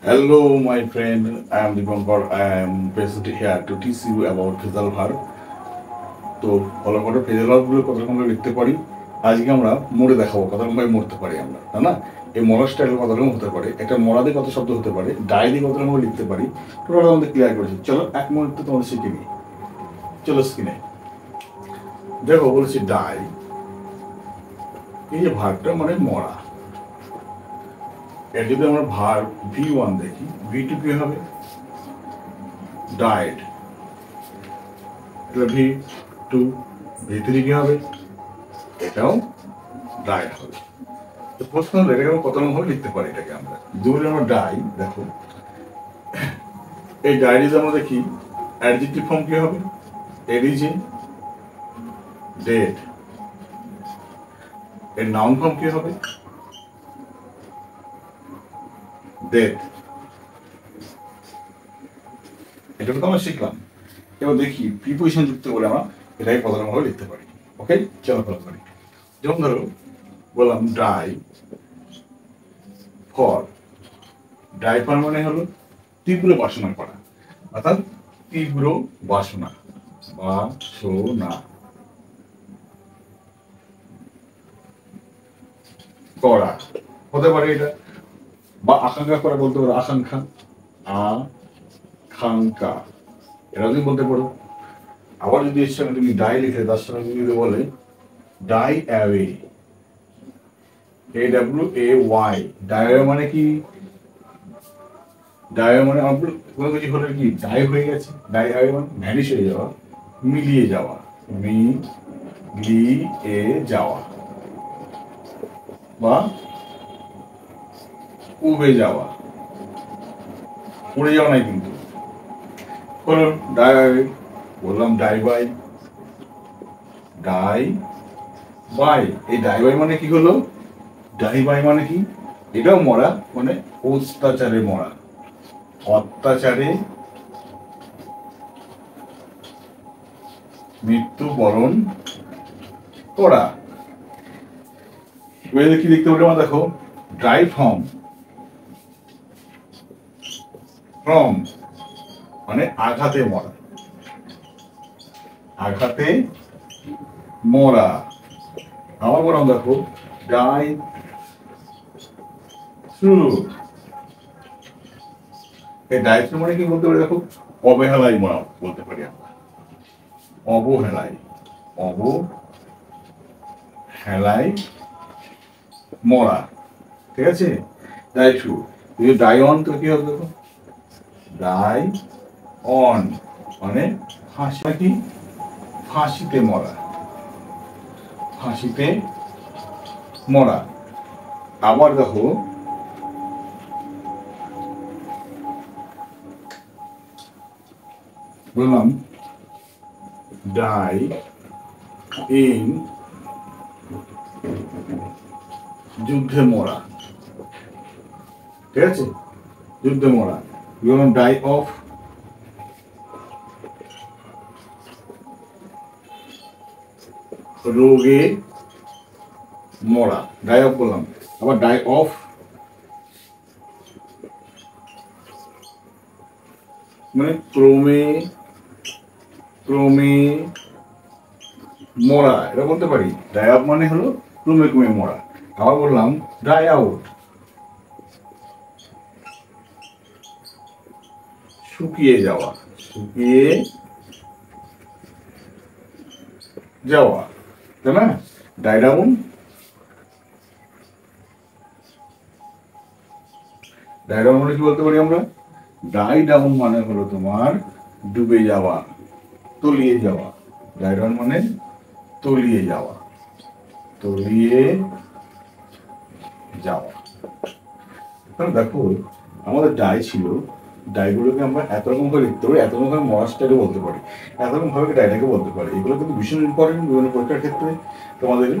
Hello, my friend. I am Dipankar. I am present here to teach you about phrasal verb. তো follow করো phrasal ভার্বগুলো কত রকম ভাবে লিখতে পারি। আজকে আমরা মোড়ে দেখাবো কত রকম ভাবে মরতে পারি আমরা, তাই না? এই মরার স্টাইল কত রকম হতে পারে, একটা মরাতে কত শব্দ হতে পারে, ডাই দিয়ে কত রকম ভাবে লিখতে পারি, টোটাল আমাদের ক্লিয়ার করেছি। চলো এক মুহূর্তে তোমাদের শিখে নিই। চলো স্ক্রিনে দেখো, বলেছি ডাই। এই যে ভার্বটা মানে মরা, এর যদি আমরা ভার্ব V1 দেখি, V2 কি হবে? ডায়েড। V2 V3 কি হবে? এটাও ডায়েড হবে। তো প্রশ্ন হলো এটাকে আমরা কত রকম ভাবে লিখতে পারি এটাকে আমরা। যদি আমরা ডাই দেখো, এই ডায়ের আমরা দেখি অ্যাডজেক্টিভ ফর্ম কি হবে? ADG dead. এর নাউন ফর্ম কি হবে? ডেড। এটা তো আমরা শিখলাম। এবার দেখি প্রিপোজিশন যুক্ত করে আমরা এটাকে কত রকম ভাবে লিখতে পারি। ওকে, চলো ফলো করি। যেমন ধরো বললাম ডাই ফর। ডাই ফর মানে হলো তীব্র বাসনা করা, অর্থাৎ তীব্র বাসনা করা হতে পারে এটা, বা আকাঙ্ক্ষা করা বলতে পারো, আকাঙ্ক্ষা আকাঙ্ক্ষা এটা তুমি বলতে পারো। আবার যদি এর সঙ্গে তুমি ডাই লিখে তার সঙ্গে যদি বলে ডাই অ্যাওয়ে, AWAY, ডাই মানে কি? ডাই মানে কোনো কিছু হলে কি ডাই হয়ে গেছে, ডাই অ্যাওয়ে মানে ভ্যানিশ হয়ে যাওয়া, মিলিয়ে যাওয়া, মিলিয়ে যাওয়া বা উবে যাওয়া। উড়ে যাওয়া নাই কিন্তু। বলুন ডাই, বললাম ডাই বাই। ডাই বাই, এই ডাই বাই মানে কি হলো? ডাই বাই মানে কি? এটাও মরা, মানে অত্যাচারে মরা, অত্যাচারে মৃত্যুবরণ করা। এবারে কি দেখতে পারি আমরা, দেখো ডাই ফ্রম। ফ্রম মানে আঘাতে মরা, আঘাতে মরা। আমার বললাম দেখো ডাই থ্রু। এই ডাই থ্রু মানে কি বলতে পারি? দেখো অবহেলায় মরা বলতে পারি আমরা, অবহেলায়, অবহেলায় মরা। ঠিক আছে, ডাই থ্রু। যদি ডাই অন তো কি হবে? দেখো ডাই অন মানে ফাঁসি, কি ফাঁসিতে মরা, ফাঁসিতে মরা। আবার দেখো বললাম ডাই ইন যুদ্ধে মরা। ঠিক আছে, যুদ্ধে মরা। বললাম ডাই অফ রোগে মরা, ডাই অফ বললাম। আবার ডাই অফ মানে ক্রমে ক্রমে মরা, এটা বলতে পারি। ডাই অফ মানে হলো ক্রমে ক্রমে মরা। আবার বললাম ডাই আউট, শুকিয়ে যাওয়া, শুকিয়ে যাওয়া, তাই না? ডাই ডাউন, ডাই ডাউন মানে কি বলতে পারি আমরা? ডাই ডাউন মানে হলো তোমার ডুবে যাওয়া, তলিয়ে যাওয়া। ডাই ডাউন মানে তলিয়ে যাওয়া, তলিয়ে যাওয়া। দেখো আমাদের ডাই ছিল, ডাইগুলোকে আমরা এত রকম ভাবে লিখতে পারি, এত রকম ভাবে মরাসটাকে বলতে পারি, এত রকম ভাবে ডাইটাকে বলতে পারি। এগুলো কিন্তু ভীষণ ইম্পর্টেন্ট বিভিন্ন পরীক্ষার ক্ষেত্রে তোমাদের।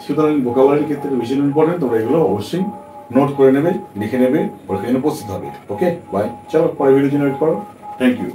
সুতরাং ভোকাবুলারির ক্ষেত্রে ভীষণ ইম্পর্টেন্ট, তোমরা এগুলো অবশ্যই নোট করে নেবে, লিখে নেবে, পরীক্ষার জন্য প্রস্তুত হবে। ওকে বাই, চলো পরে ভিডিও জেনারেট করো। Thank you.